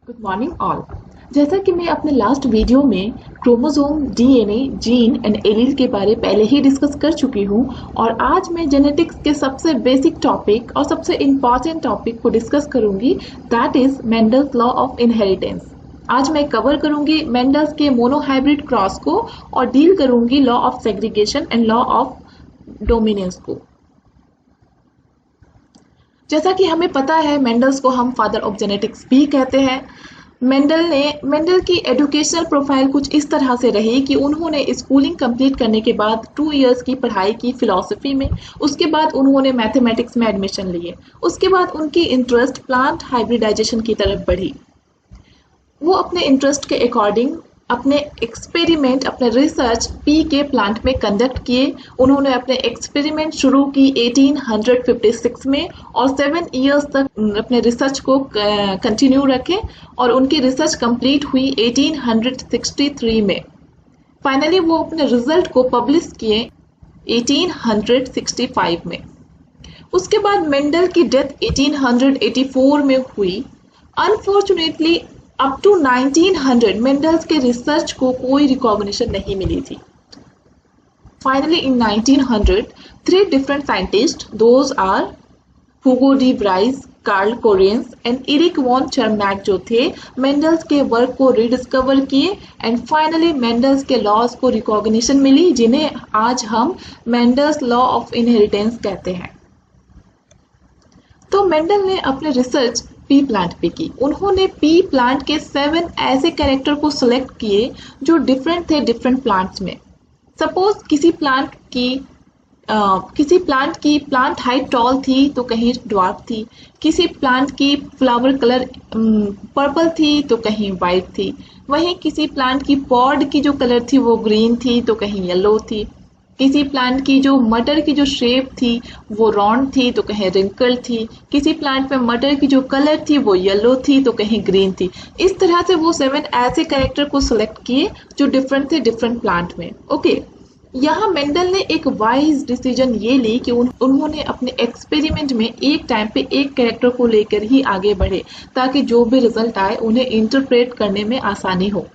Good morning all. जैसा कि मैं अपने लास्ट वीडियो में chromosome, DNA, gene and allele के बारे पहले ही डिस्कस कर चुकी हूँ और आज मैं जेनेटिक्स के सबसे बेसिक टॉपिक और सबसे इम्पॉर्टेंट टॉपिक को डिस्कस करूंगी, that is Mendel's law of inheritance. आज मैं कवर करूंगी मेंडल्स के मोनोहाइब्रिड क्रॉस को और डील करूंगी law of segregation and law of dominance को। जैसा कि हमें पता है मेंडल्स को हम फादर ऑफ जेनेटिक्स भी कहते हैं। मेंडल की एजुकेशनल प्रोफाइल कुछ इस तरह से रही कि उन्होंने स्कूलिंग कंप्लीट करने के बाद 2 इयर्स की पढ़ाई की फिलॉसफी में। उसके बाद उन्होंने मैथमेटिक्स में एडमिशन लिए। उसके बाद उनकी इंटरेस्ट प्लांट हाइब्रिडाइजेशन की तरफ बढ़ी। वो अपने इंटरेस्ट के अकॉर्डिंग अपने एक्सपेरिमेंट, अपने रिसर्च पी के प्लांट में कंडक्ट किए। उन्होंने अपने एक्सपेरिमेंट शुरू की 1856 में और 7 इयर्स तक अपने रिसर्च को कंटिन्यू रखे और उनकी रिसर्च कंप्लीट हुई 1863 में। फाइनली वो अपने रिजल्ट को पब्लिश किए 1865 में। उसके बाद मेंडल की डेथ 1884 में हुई। अनफॉर्चुनेटली अप टू 1900 मेंडल्स के रिसर्च को कोई रिकॉग्निशन नहीं मिली थी। Finally in 1900 3 different scientist, those are Hugo de Vries, Carl Correns and Erich von Tschermak, जो थे मेंडल्स के वर्क को रिडिस्कवर किए एंड फाइनली मेंडल्स के लॉज को रिकॉग्निशन मिली, जिन्हें आज हम मेंडल्स लॉ ऑफ इनहेरिटेंस कहते हैं। तो मेंडल ने अपने रिसर्च पी प्लांट पे की। उन्होंने पी प्लांट के 7 ऐसे कैरेक्टर को सिलेक्ट किए जो डिफरेंट थे डिफरेंट प्लांट्स में। सपोज किसी प्लांट की प्लांट हाइट टॉल थी तो कहीं ड्वार्फ थी, किसी प्लांट की फ्लावर कलर पर्पल थी तो कहीं वाइट थी, वहीं किसी प्लांट की पॉड की जो कलर थी वो ग्रीन थी तो कहीं येलो थी, किसी प्लांट की जो मटर की जो शेप थी वो राउंड थी तो कहीं रिंकल थी, किसी प्लांट में मटर की जो कलर थी वो येलो थी तो कहीं ग्रीन थी। इस तरह से वो 7 ऐसे कैरेक्टर को सिलेक्ट किए जो डिफरेंट थे डिफरेंट प्लांट में। ओके, यहाँ मेंडल ने एक वाइज डिसीजन ये ली कि उन्होंने अपने एक्सपेरिमेंट में एक टाइम पे एक कैरेक्टर को लेकर ही आगे बढ़े ताकि जो भी रिजल्ट आए उन्हें इंटरप्रेट करने में आसानी हो।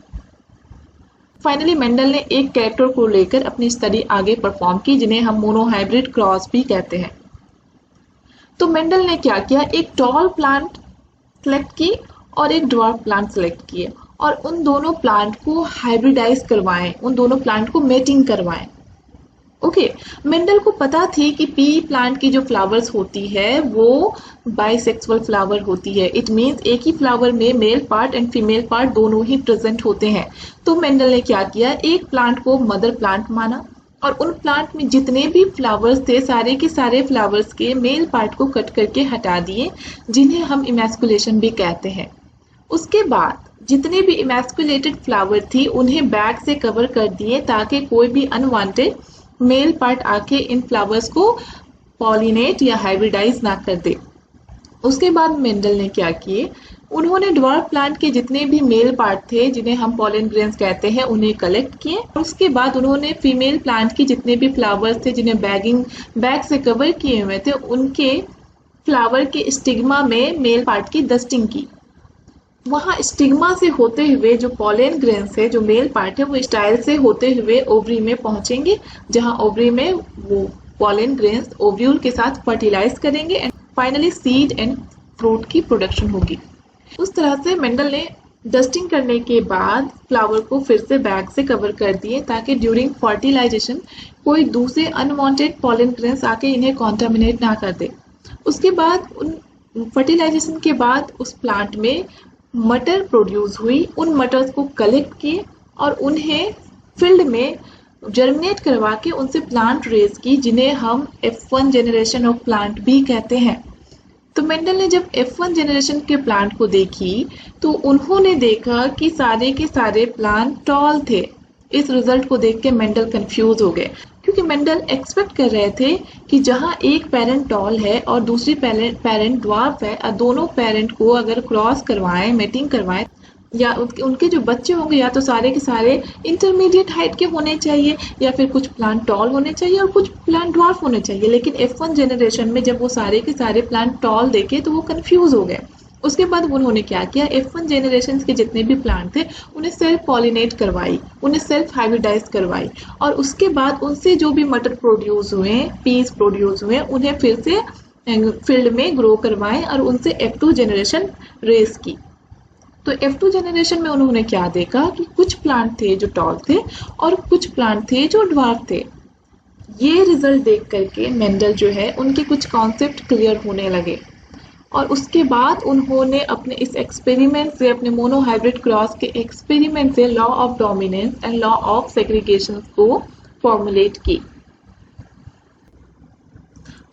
फाइनली मेंडल ने एक कैरेक्टर को लेकर अपनी स्टडी आगे परफॉर्म की, जिन्हें हम मोनोहाइब्रिड क्रॉस भी कहते हैं। तो मेंडल ने क्या किया, एक टॉल प्लांट सेलेक्ट की और एक ड्वार्फ प्लांट सेलेक्ट किए और उन दोनों प्लांट को हाइब्रिडाइज करवाएं, उन दोनों प्लांट को मेटिंग करवाएं। ओके, मेंडल को पता थी कि पी प्लांट की जो फ्लावर्स होती है वो बाइसेक्सुअल फ्लावर होती है। इट मीन्स एक ही फ्लावर में male part and female part दोनों ही प्रेजेंट होते हैं। तो मेंडल ने क्या किया, एक प्लांट को मदर प्लांट माना और उन प्लांट में जितने भी फ्लावर्स थे सारे के सारे फ्लावर्स के मेल पार्ट को कट करके हटा दिए, जिन्हें हम इमैस्कुलेशन भी कहते हैं। उसके बाद जितने भी इमैस्कुलेटेड फ्लावर थी उन्हें बैग से कवर कर दिए ताकि कोई भी अनवांटेड मेल पार्ट आके इन फ्लावर्स को पॉलिनेट या हाइब्रिडाइज ना कर दे। उसके बाद मेंडल ने क्या किए, उन्होंने ड्वार्फ प्लांट के जितने भी मेल पार्ट थे जिन्हें हम पॉलन ग्रेन्स कहते हैं उन्हें कलेक्ट किए। उसके बाद उन्होंने फीमेल प्लांट की जितने भी फ्लावर्स थे जिन्हें बैग से कवर किए हुए थे उनके फ्लावर के स्टिग्मा में मेल पार्ट की डस्टिंग की। वहाँ स्टिग्मा से होते हुए जो पॉलन ग्रेन्स है, जो मेल पार्ट है, वो स्टाइल से होते हुए ओवरी में पहुंचेंगे, जहाँ ओवरी में वो पॉलन ग्रेन्स ओव्यूल के साथ फर्टिलाइज करेंगे and finally seed and fruit की प्रोडक्शन होगी। उस तरह से मेंडल ने डस्टिंग करने के बाद फ्लावर को फिर से बैग से कवर कर दिए ताकि ड्यूरिंग फर्टिलाइजेशन कोई दूसरे अनवांटेड पॉलन ग्रेन्स आके इन्हें कॉन्टामिनेट ना कर दे। उसके बाद उन फर्टिलाइजेशन के बाद उस प्लांट में मटर प्रोड्यूस हुई। उन मटर्स को कलेक्ट किए और उन्हें फील्ड में जर्मिनेट करवा के उनसे प्लांट रेज की, जिन्हें हम F1 जनरेशन ऑफ प्लांट भी कहते हैं। तो मेंडल ने जब F1 जनरेशन के प्लांट को देखी तो उन्होंने देखा कि सारे के सारे प्लांट टॉल थे। इस रिजल्ट को देख के मेंडल कंफ्यूज हो गए क्योंकि मेंडल एक्सपेक्ट कर रहे थे कि जहां एक पेरेंट टॉल है और दूसरी पेरेंट ड्वार्फ है और दोनों पेरेंट को अगर क्रॉस करवाएं, मेटिंग करवाएं, या उनके जो बच्चे होंगे या तो सारे के सारे इंटरमीडिएट हाइट के होने चाहिए या फिर कुछ प्लांट टॉल होने चाहिए और कुछ प्लांट ड्वार्फ होने चाहिए। लेकिन F1 जनरेशन में जब वो सारे के सारे प्लांट टॉल देखे तो वो कंफ्यूज हो गए। उसके बाद उन्होंने क्या किया, F1 जनरेशन के जितने भी प्लांट थे उन्हें सेल्फ पॉलिनेट करवाई, उन्हें सेल्फ हाइब्रिडाइज करवाई, और उसके बाद उनसे जो भी मटर प्रोड्यूस हुए, पीस प्रोड्यूस हुए, उन्हें फिर से फील्ड में ग्रो करवाएं और उनसे F2 जनरेशन रेस की। तो F2 जनरेशन में उन्होंने क्या देखा कि कुछ प्लांट थे जो टॉल थे और कुछ प्लांट थे जो ड्वार्फ थे। ये रिजल्ट देख करके मेंडल जो है उनके कुछ कॉन्सेप्ट क्लियर होने लगे, और उसके बाद उन्होंने अपने इस एक्सपेरिमेंट से, अपने मोनोहाइब्रिड क्रॉस के एक्सपेरिमेंट से law of dominance and law of segregation को फॉर्मुलेट की।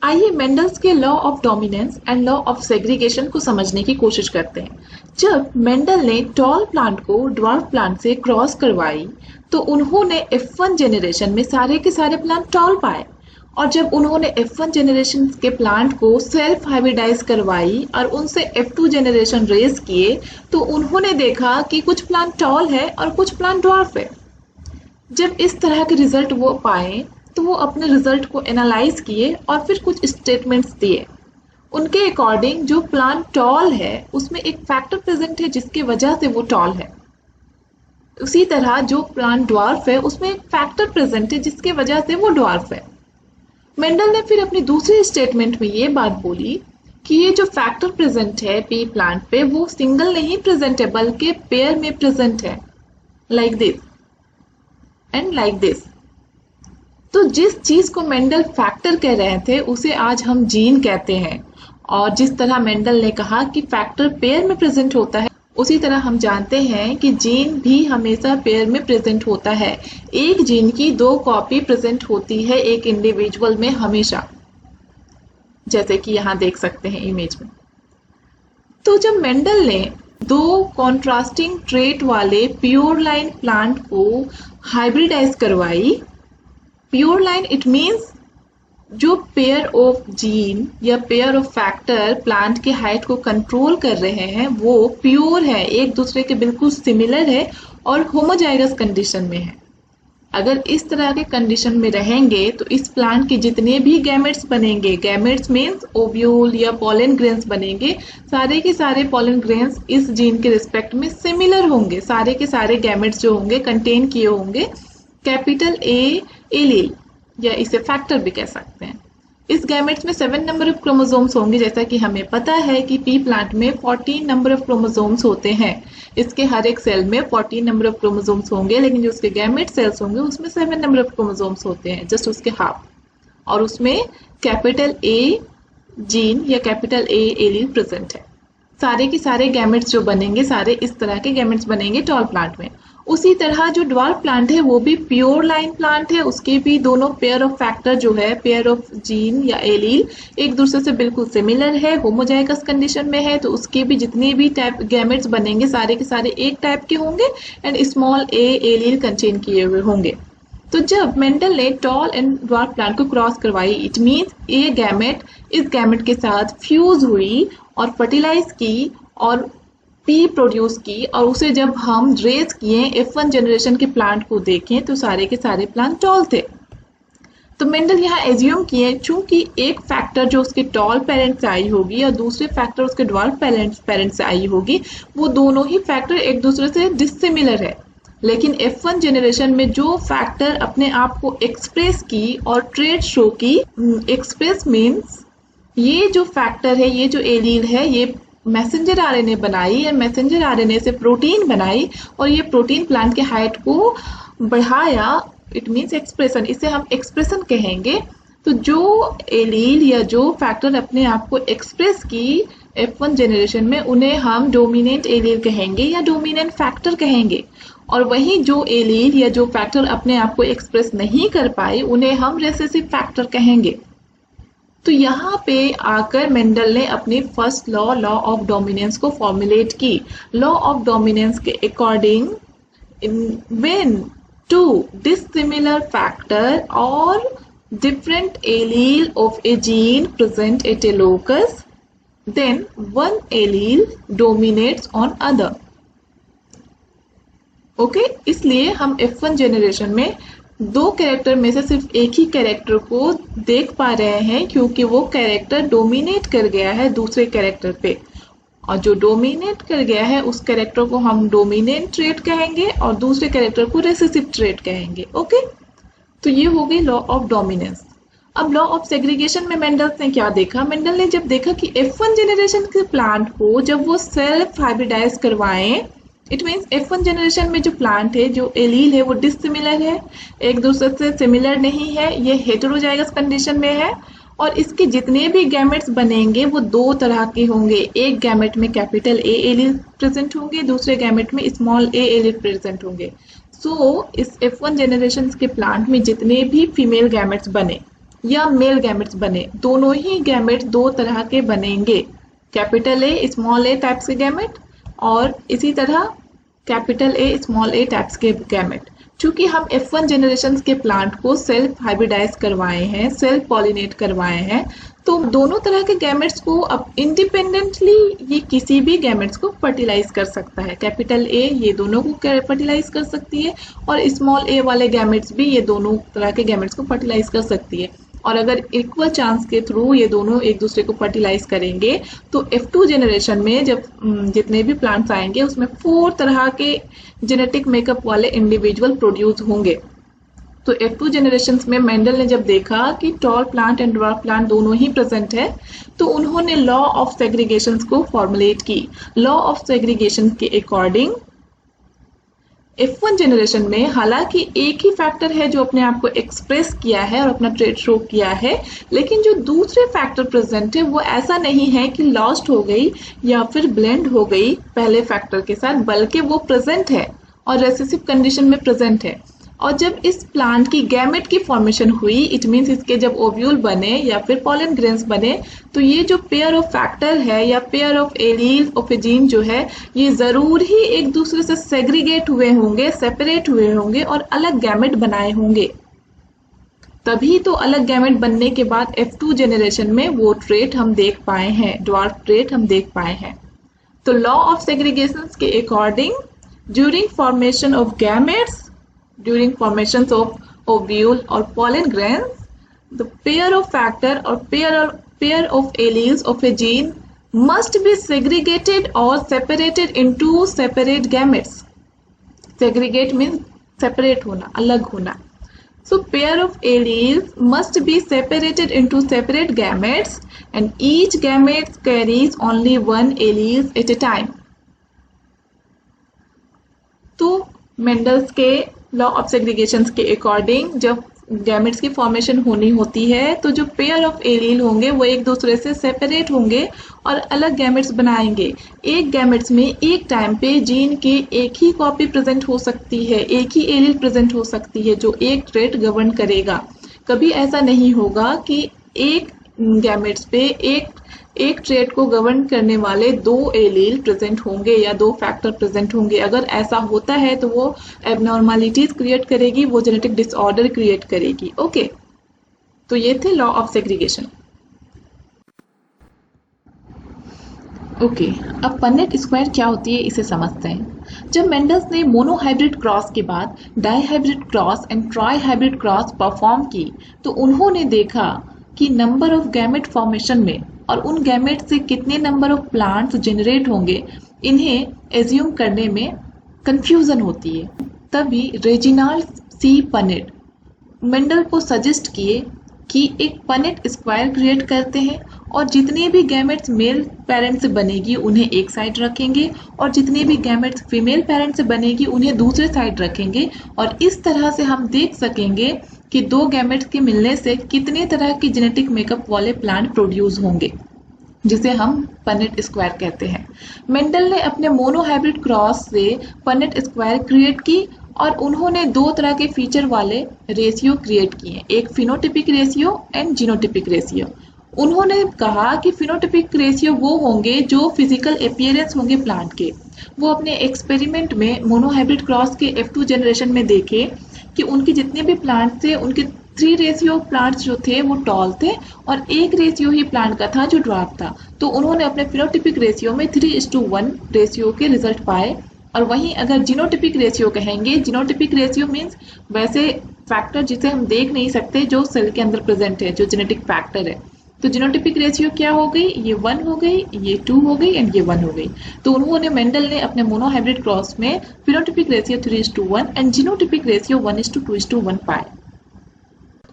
आइए मेंडल्स के law of dominance and law of segregation को समझने की कोशिश करते हैं। जब मेंडल ने टॉल प्लांट को ड्वार्फ प्लांट से क्रॉस करवाई तो उन्होंने F1 जनरेशन में सारे के सारे प्लांट टॉल पाए, और जब उन्होंने F1 जनरेशन के प्लांट को सेल्फ हाइब्रिडाइज करवाई और उनसे F2 जनरेशन रेस किए तो उन्होंने देखा कि कुछ प्लांट टॉल है और कुछ प्लांट ड्वार्फ है। जब इस तरह के रिजल्ट वो पाए तो वो अपने रिजल्ट को एनालाइज किए और फिर कुछ स्टेटमेंट्स दिए। उनके अकॉर्डिंग जो प्लांट टॉल है उसमें एक फैक्टर प्रेजेंट है जिसकी वजह से वो टॉल है, उसी तरह जो प्लांट ड्वार्फ है उसमें एक फैक्टर प्रेजेंट है जिसकी वजह से वो ड्वार्फ है। मेंडल ने फिर अपनी दूसरी स्टेटमेंट में ये बात बोली कि ये जो फैक्टर प्रेजेंट है पी प्लांट पे वो सिंगल नहीं प्रेजेंट है बल्कि पेयर में प्रेजेंट है, like this and like this. तो जिस चीज को मेंडल फैक्टर कह रहे थे उसे आज हम जीन कहते हैं, और जिस तरह मेंडल ने कहा कि फैक्टर पेयर में प्रेजेंट होता है उसी तरह हम जानते हैं कि जीन भी हमेशा पेयर में प्रेजेंट होता है। एक जीन की 2 कॉपी प्रेजेंट होती है एक इंडिविजुअल में हमेशा, जैसे कि यहाँ देख सकते हैं इमेज में। तो जब मेंडल ने 2 कॉन्ट्रास्टिंग ट्रेट वाले प्योर लाइन प्लांट को हाइब्रिडाइज करवाई, प्योर लाइन इट मीन्स जो पेयर ऑफ जीन या पेयर ऑफ फैक्टर प्लांट के हाइट को कंट्रोल कर रहे हैं वो प्योर है, एक दूसरे के बिल्कुल सिमिलर है और होमोजाइगस कंडीशन में है। अगर इस तरह के कंडीशन में रहेंगे तो इस प्लांट के जितने भी गैमेट्स बनेंगे, गैमेट्स मीन्स ओव्यूल या पॉलन ग्रेन्स बनेंगे, सारे के सारे पॉलन ग्रेन्स इस जीन के रिस्पेक्ट में सिमिलर होंगे। सारे के सारे गैमेट्स जो होंगे कंटेन किए होंगे कैपिटल ए एलील, या इसे फैक्टर भी कह सकते हैं। इस गैमेट्स में 7 नंबर ऑफ क्रोमोसोम्स होंगे, जैसा कि हमें पता है कि पी प्लांट में 14 नंबर ऑफ क्रोमोसोम्स होते हैं। इसके हर एक सेल में 14 नंबर ऑफ क्रोमोसोम्स होंगे, लेकिन जो उसके गैमेट सेल्स होंगे उसमें 7 नंबर ऑफ क्रोमोसोम्स होते हैं, जस्ट उसके हाफ, और उसमें कैपिटल ए जीन या कैपिटल ए एलील प्रेजेंट है। सारे के सारे गैमेट्स जो बनेंगे सारे इस तरह के गैमेट्स बनेंगे टॉल प्लांट में। उसी तरह जो ड्वार्फ प्लांट है वो भी प्योर लाइन प्लांट है, उसके भी दोनों पेयर ऑफ फैक्टर जो है, पेयर ऑफ जीन या एलील एक दूसरे से बिल्कुल सिमिलर है, होमोजाइगस कंडीशन में है, तो उसके भी जितने भी टाइप गैमेट्स बनेंगे सारे के सारे एक टाइप के होंगे and small A allele contain किए हुए होंगे। तो जब मेंडल ने टॉल एंड ड्वार्फ प्लांट को क्रॉस करवाई, इट मीन्स ए गैमेट इस गैमेट के साथ फ्यूज हुई और फर्टिलाइज की और पी प्रोड्यूस की, और उसे जब हम रेस किए F1 जनरेशन के प्लांट को देखें तो सारे के सारे प्लांट टॉल थे। तो मेंडल यहाँ एज्यूम किए चूंकि एक फैक्टर जो उसके टॉल पेरेंट से आई होगी और दूसरे फैक्टर उसके ड्वार्फ पेरेंट से आई होगी, वो दोनों ही फैक्टर एक दूसरे से डिसिमिलर है। लेकिन F1 जनरेशन में जो फैक्टर अपने आप को एक्सप्रेस की और ट्रेड शो की, एक्सप्रेस मीन्स ये जो फैक्टर है, ये जो एलील है, ये मैसेंजर आरएनए बनाई और मैसेंजर आरएनए से प्रोटीन बनाई और ये प्रोटीन प्लांट के हाइट को बढ़ाया, इट मीन्स एक्सप्रेशन, इसे हम एक्सप्रेशन कहेंगे। तो जो एलील या जो फैक्टर अपने आप को एक्सप्रेस की F1 जनरेशन में उन्हें हम डोमिनेंट एलील कहेंगे या डोमिनेंट फैक्टर कहेंगे, और वहीं जो एलील या जो फैक्टर अपने आप को एक्सप्रेस नहीं कर पाए उन्हें हम रेसेसिव फैक्टर कहेंगे। तो यहाँ पे आकर मेंडल ने अपनी फर्स्ट लॉ ऑफ डोमिनेंस को फॉर्मुलेट की। लॉ ऑफ डोमिनेंस के according when 2 dissimilar factor or different allele of a gene present at a locus, then one allele dominates on other. Okay, इसलिए हम F1 जनरेशन में 2 character में से सिर्फ एक ही कैरेक्टर को देख पा रहे हैं क्योंकि वो कैरेक्टर डोमिनेट कर गया है दूसरे कैरेक्टर पे। और जो डोमिनेट कर गया है उस कैरेक्टर को हम डोमिनेंट ट्रेट कहेंगे और दूसरे कैरेक्टर को रेसेसिव ट्रेट कहेंगे। ओके, तो ये हो गई लॉ ऑफ डोमिनेंस। अब लॉ ऑफ सेग्रीगेशन में मेंडल्स ने क्या देखा, मेंडल ने जब देखा कि F1 जनरेशन के प्लांट को जब वो सेल्फ हाइब्रिडाइज करवाएं, इट मीन्स F1 जनरेशन में जो प्लांट है, जो एलील है, वो डिसिमिलर है, एक दूसरे से सिमिलर नहीं है, ये हेटेरोजाइगस कंडीशन में है और इसके जितने भी गैमेट्स बनेंगे वो दो तरह के होंगे। एक गैमेट में कैपिटल ए एलील प्रेजेंट होंगे, दूसरे गैमेट में स्मॉल ए एलील प्रेजेंट होंगे। सो इस F1 जनरेशन के प्लांट में जितने भी फीमेल गैमेट्स बने या मेल गैमेट्स बने, दोनों ही गैमेट्स दो तरह के बनेंगे, capital A small A types के गैमेट और इसी तरह capital A small A types के गैमेट। चूंकि हम F1 जनरेशन के प्लांट को सेल्फ हाइब्रिडाइज करवाए हैं, सेल्फ पॉलिनेट करवाए हैं, तो दोनों तरह के गैमेट्स को अब इंडिपेंडेंटली ये किसी भी गैमेट्स को फर्टिलाइज कर सकता है। कैपिटल ए ये दोनों को फर्टिलाइज कर सकती है और स्मॉल ए वाले गैमेट्स भी ये दोनों तरह के गैमेट्स को फर्टिलाइज कर सकती है। और अगर इक्वल चांस के थ्रू ये दोनों एक दूसरे को फर्टिलाइज करेंगे तो F2 जनरेशन में जब जितने भी प्लांट्स आएंगे उसमें 4 तरह के जेनेटिक मेकअप वाले इंडिविजुअल प्रोड्यूस होंगे। तो F2 जनरेशन में मेंडल ने जब देखा कि tall plant and dwarf plant दोनों ही प्रेजेंट है तो उन्होंने लॉ ऑफ सेग्रीगेशन को फॉर्मुलेट की। लॉ ऑफ सेग्रीगेशन के अकॉर्डिंग F1 जनरेशन में हालांकि एक ही फैक्टर है जो अपने आप को एक्सप्रेस किया है और अपना ट्रेट शो किया है, लेकिन जो दूसरे फैक्टर प्रेजेंट है वो ऐसा नहीं है कि लॉस्ट हो गई या फिर ब्लेंड हो गई पहले फैक्टर के साथ, बल्कि वो प्रेजेंट है और रेसेसिव कंडीशन में प्रेजेंट है। और जब इस प्लांट की गैमेट की फॉर्मेशन हुई, इट मीन्स इसके जब ओव्यूल बने या फिर पॉलन ग्रेन्स बने, तो ये जो पेयर ऑफ फैक्टर है या pair of allele of A gene जो है, ये जरूर ही एक दूसरे से सेग्रीगेट हुए होंगे, सेपरेट हुए होंगे और अलग गैमेट बनाए होंगे। तभी तो अलग गैमेट बनने के बाद F2 जनरेशन में वो ट्रेट हम देख पाए हैं, ड्वार्फ ट्रेट हम देख पाए हैं। तो लॉ ऑफ सेग्रीगेशन के according during formation of gametes, during formations of ovule or pollen grains, the pair of factor or pair of alleles of a gene must be segregated or separated into separate gametes. Segregate means separate होना, अलग होना. So pair of alleles must be separated into separate gametes and each gamete carries only one allele at a time. तो Mendel's के law of segregation के according जब gametes की formation होनी होती है तो जो पेयर ऑफ एलील होंगे वो एक दूसरे से सेपरेट होंगे और अलग गैमेट्स बनाएंगे। एक गैमेट्स में एक टाइम पे जीन के एक ही कॉपी प्रेजेंट हो सकती है, एक ही एलील प्रेजेंट हो सकती है जो एक ट्रेट गवर्न करेगा। कभी ऐसा नहीं होगा कि एक गैमेट्स पे एक ट्रेट को गवर्न करने वाले दो एलील प्रेजेंट होंगे या दो फैक्टर प्रेजेंट होंगे। अगर ऐसा होता है तो वो एबनॉर्मलिटीज क्रिएट करेगी, वो जेनेटिक डिसऑर्डर क्रिएट करेगी। ओके, तो ये थे लॉ ऑफ सेग्रीगेशन। ओके, अब पन्नेट स्क्वायर क्या होती है इसे समझते हैं। जब मेंडल्स ने मोनोहाइब्रिड क्रॉस के बाद dihybrid cross and try hybrid cross perform की तो उन्होंने देखा कि नंबर ऑफ गैमेट फॉर्मेशन में और उन गैमेट से कितने नंबर ऑफ प्लांट्स जनरेट होंगे, इन्हें एज्यूम करने में कंफ्यूजन होती है। तभी रेजिनाल्ड सी पनेट मेंडल को सजेस्ट किए कि एक पनेट स्क्वायर क्रिएट करते हैं और जितने भी गैमेट्स मेल पेरेंट से बनेगी उन्हें एक साइड रखेंगे और जितने भी गैमेट्स फीमेल पेरेंट से बनेगी उन्हें दूसरे साइड रखेंगे और इस तरह से हम देख सकेंगे कि दो गैमेट्स के मिलने से कितने तरह के जेनेटिक मेकअप वाले प्लांट प्रोड्यूस होंगे, जिसे हम पनेट स्क्वायर कहते हैं। मेंडल ने अपने मोनोहाइब्रिड क्रॉस से पनेट स्क्वायर क्रिएट की और उन्होंने दो तरह के फीचर वाले रेशियो क्रिएट किए, एक phenotypic ratio and genotypic ratio. उन्होंने कहा कि फिनोटिपिक रेशियो वो होंगे जो फिजिकल अपीयरेंस होंगे प्लांट के। वो अपने एक्सपेरिमेंट में मोनोहाइब्रिड क्रॉस के F2 जनरेशन में देखे कि उनके जितने भी प्लांट थे उनके 3 रेशियो प्लांट्स जो थे वो टॉल थे और 1 रेशियो ही प्लांट का था जो ड्वार्फ था। तो उन्होंने अपने फिनोटिपिक रेशियो में 3:1 रेशियो के रिजल्ट पाए। और वहीं अगर जीनोटिपिक रेशियो कहेंगे, जीनोटिपिक रेशियो मीन्स वैसे फैक्टर जिसे हम देख नहीं सकते जो सेल के अंदर प्रेजेंट है, जो जेनेटिक फैक्टर है, तो जीनोटिपिक रेशियो क्या हो गई, ये 1 हो गई, ये 2 हो गई एंड ये 1 हो गई। तो उन्होंने मेंडल ने अपने मोनोहाइब्रिड क्रॉस में phenotypic ratio 3:1 and genotypic ratio 1:2:1 पाए।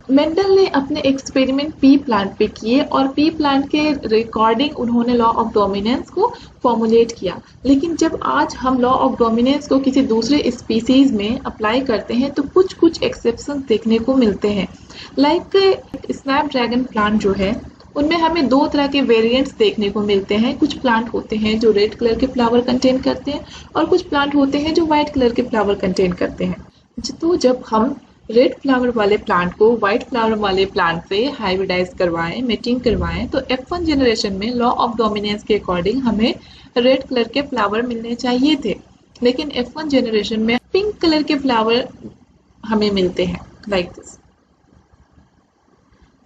मेंडल ने अपने एक्सपेरिमेंट पी प्लांट पे किए और पी प्लांट के रिकॉर्डिंग उन्होंने लॉ ऑफ डोमिनेंस को फॉर्मुलेट किया। लेकिन जब आज हम लॉ ऑफ डोमिनेंस को किसी दूसरे स्पीसीज में अप्लाई करते हैं तो कुछ कुछ एक्सेप्शन देखने को मिलते हैं। लाइक स्नैपड्रैगन प्लांट जो है उनमें हमें 2 तरह के वेरिएंट्स देखने को मिलते हैं। कुछ प्लांट होते हैं जो रेड कलर के फ्लावर कंटेन करते हैं और कुछ प्लांट होते हैं जो व्हाइट कलर के फ्लावर कंटेन करते हैं। तो जब हम रेड फ्लावर वाले प्लांट को व्हाइट फ्लावर वाले प्लांट से हाइब्रिडाइज करवाएं, मेटिंग करवाएं, तो F1 जनरेशन में लॉ ऑफ डोमिनेंस के अकॉर्डिंग हमें रेड कलर के फ्लावर मिलने चाहिए थे, लेकिन F1 जनरेशन में पिंक कलर के फ्लावर हमें मिलते हैं लाइक दिस।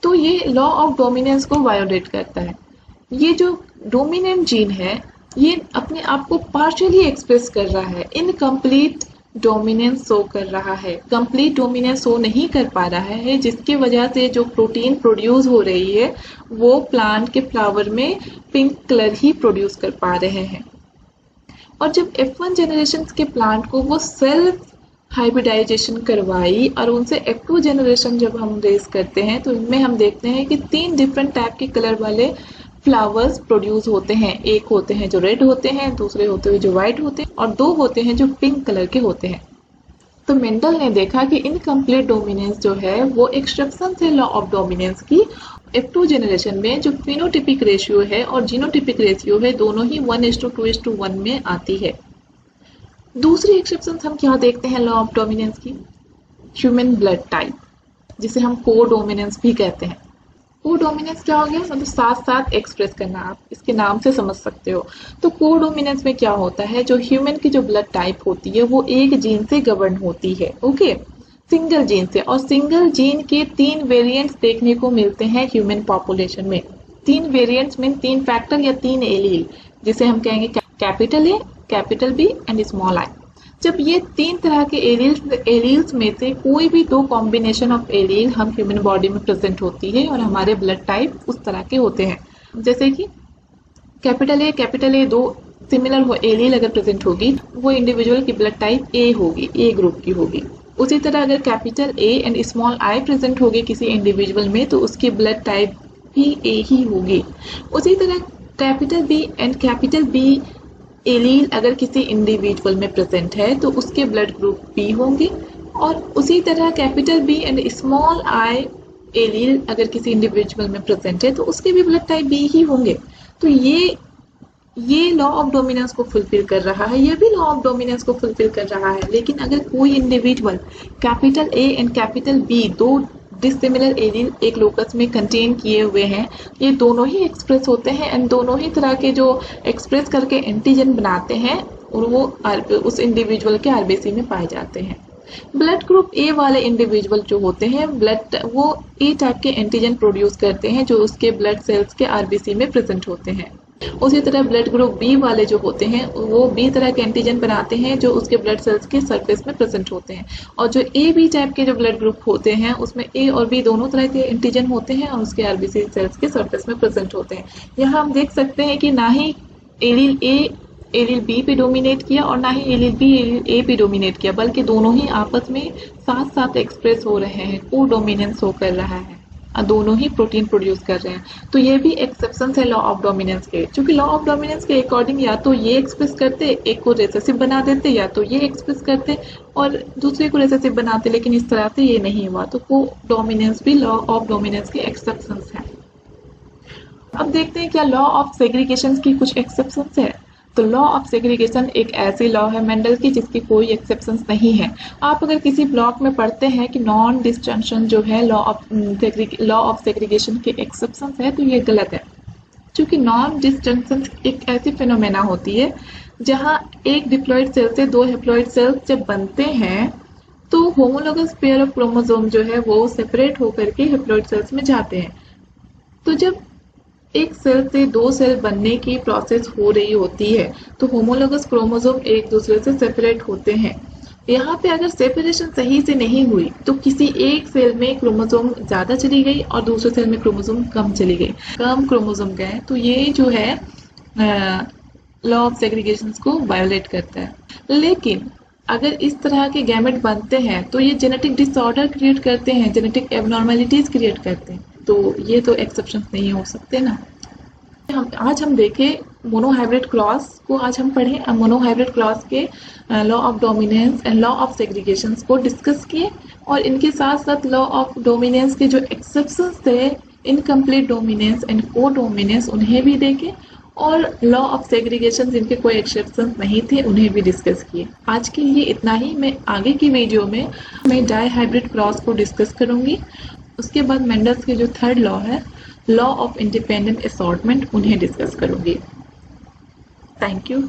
तो ये लॉ ऑफ डोमिनेंस को वायोलेट करता है। ये जो डोमिनेंट जीन है ये अपने आप को पार्शियली एक्सप्रेस कर रहा है, इनकम्प्लीट डोमिनेंस शो कर रहा है, कंप्लीट डोमिनेंस शो नहीं कर पा रहा है, जिसकी वजह से जो प्रोटीन प्रोड्यूस हो रही है वो प्लांट के फ्लावर में पिंक कलर ही प्रोड्यूस कर पा रहे हैं। और जब F1 जनरेशन के प्लांट को वो सेल्फ हाइब्रिडाइजेशन करवाई और उनसे F2 जनरेशन जब हम रेस करते हैं तो इनमें हम देखते हैं कि 3 डिफरेंट टाइप के कलर वाले फ्लावर्स प्रोड्यूस होते हैं। एक होते हैं जो रेड होते हैं, दूसरे होते हैं जो व्हाइट होते हैं और 2 होते हैं जो पिंक कलर के होते हैं। तो मेंडल ने देखा कि इनकम्प्लीट डोमिनेंस जो है वो एक्सेप्शन है लॉ ऑफ डोमिनेंस की। F2 जनरेशन में जो फिनोटिपिक रेशियो है और जीनोटिपिक रेशियो है दोनों ही 1:2:1 में आती है। दूसरी एक्सेप्शन हम क्या देखते हैं लॉ ऑफ डोमिनेंस की, ह्यूमन ब्लड टाइप, जिसे हम को डोमिनेंस भी कहते हैं। को डोमिनेंस क्या हो गया, मतलब साथ साथ एक्सप्रेस करना, आप इसके नाम से समझ सकते हो। तो को डोमिनेंस में क्या होता है, जो ह्यूमन की जो ब्लड टाइप होती है वो एक जीन से गवर्न होती है, ओके, सिंगल जीन से। और सिंगल जीन के 3 वेरिएंट्स देखने को मिलते हैं ह्यूमन पॉपुलेशन में। 3 वेरिएंट्स में 3 फैक्टर या 3 एलील, जिसे हम कहेंगे capital A, capital B and small i. जब ये 3 तरह के एलील्स में से कोई भी 2 कॉम्बिनेशन ऑफ एलील हम ह्यूमन बॉडी में प्रेजेंट होती है और हमारे ब्लड टाइप उस तरह के होते हैं। जैसे कि कैपिटल ए 2 सिमिलर हो एलील अगर प्रेजेंट होगी वो इंडिविजुअल की ब्लड टाइप ए होगी, ए ग्रुप की होगी। उसी तरह अगर capital A and small I present होगी किसी इंडिविजुअल में तो उसकी ब्लड टाइप भी ए ही होगी। उसी तरह capital B and capital B allele अगर किसी इंडिविजुअल में प्रेजेंट है तो उसके ब्लड ग्रुप बी होंगे। और उसी तरह capital B and small i allele अगर किसी इंडिविजुअल में प्रेजेंट है तो उसके भी ब्लड टाइप बी ही होंगे। तो ये लॉ ऑफ डोमिनेंस को फुलफिल कर रहा है, ये भी लॉ ऑफ डोमिनेंस को फुलफिल कर रहा है। लेकिन अगर कोई individual capital A and capital B 2 dissimilar allele एक लोकस में कंटेन किए हुए हैं, ये दोनों ही एक्सप्रेस होते हैं एंड दोनों ही तरह के जो एक्सप्रेस करके एंटीजन बनाते हैं और वो उस इंडिविजुअल के आरबीसी में पाए जाते हैं। ब्लड ग्रुप ए वाले इंडिविजुअल जो होते हैं वो ए टाइप के एंटीजन प्रोड्यूस करते हैं जो उसके ब्लड सेल्स के आरबीसी में प्रेजेंट होते हैं। उसी तरह ब्लड ग्रुप बी वाले जो होते हैं वो बी तरह के एंटीजन बनाते हैं जो उसके ब्लड सेल्स के सरफेस में प्रेजेंट होते हैं। और जो ए बी टाइप के जो ब्लड ग्रुप होते हैं उसमें ए और बी दोनों तरह के एंटीजन होते हैं और उसके आरबीसी सेल्स के सरफेस में प्रेजेंट होते हैं। यहाँ हम देख सकते हैं कि ना ही एलील ए एलील बी पे डोमिनेट किया और ना ही एलील बी एलील ए पे डोमिनेट किया, बल्कि दोनों ही आपस में साथ साथ एक्सप्रेस हो रहे हैं, को डोमिनेंस हो कर रहा है, दोनों ही प्रोटीन प्रोड्यूस कर रहे हैं। तो ये भी एक्सेप्शन है लॉ ऑफ डोमिनेंस के, क्योंकि लॉ ऑफ डोमिनेंस के अकॉर्डिंग या तो ये एक्सप्रेस करते, एक को रिसेसिव बना देते, या तो ये एक्सप्रेस करते और दूसरे को रिसेसिव बनाते, लेकिन इस तरह से ये नहीं हुआ। तो को डोमिनेंस भी लॉ ऑफ डोमिनेंस के एक्सेप्शन है। अब देखते हैं क्या लॉ ऑफ सेग्रीगेशन की कुछ एक्सेप्शन है। तो लॉ ऑफ सेग्रीगेशन एक ऐसी लॉ है मेंडल की जिसकी कोई एक्सेप्शंस नहीं है। आप अगर किसी ब्लॉक में पढ़ते हैं कि नॉन डिस्जंक्शन जो है लॉ ऑफ सेग्रीगेशन के एक्सेप्शंस है तो ये गलत है, क्योंकि नॉन डिस्जंक्शन एक ऐसी फिनोमेना होती है जहां एक डिप्लॉइड सेल से 2 हैप्लॉइड सेल्स जब बनते हैं तो होमोलोगस पेयर ऑफ क्रोमोसोम जो है वो सेपरेट होकर के हैप्लॉइड सेल्स में जाते हैं। तो जब एक सेल से 2 सेल बनने की प्रोसेस हो रही होती है तो होमोलोगस क्रोमोसोम एक दूसरे से सेपरेट होते हैं। यहाँ पे अगर सेपरेशन सही से नहीं हुई तो किसी एक सेल में क्रोमोसोम ज्यादा चली गई और दूसरे सेल में क्रोमोसोम कम चली गई, कम क्रोमोसोम गए तो ये जो है लॉ ऑफ सेग्रीगेशन को वायोलेट करता है। लेकिन अगर इस तरह के गैमेट बनते हैं तो ये जेनेटिक डिसऑर्डर क्रिएट करते हैं, जेनेटिक एबनॉर्मेलिटीज क्रिएट करते हैं, तो ये तो एक्सेप्शन नहीं हो सकते ना। आज हम देखें मोनोहाइब्रिड क्रॉस को, आज हम पढ़े मोनोहाइब्रिड क्रॉस के law of dominance and law of segregation को डिस्कस किए, और इनके साथ साथ लॉ ऑफ डोमिनेंस के जो एक्सेप्शंस थे, इनकम्प्लीट डोमिनेंस एंड को डोमिनेंस, उन्हें भी देखे, और लॉ ऑफ सेग्रीगेशन जिनके कोई एक्सेप्शंस नहीं थे उन्हें भी डिस्कस किए। आज के लिए इतना ही। मैं आगे की वीडियो में मैं डाई हाइब्रिड क्रॉस को डिस्कस करूंगी। उसके बाद मेंडल्स के जो थर्ड लॉ है, लॉ ऑफ इंडिपेंडेंट असॉर्टमेंट, उन्हें डिस्कस करूंगी। Thank you.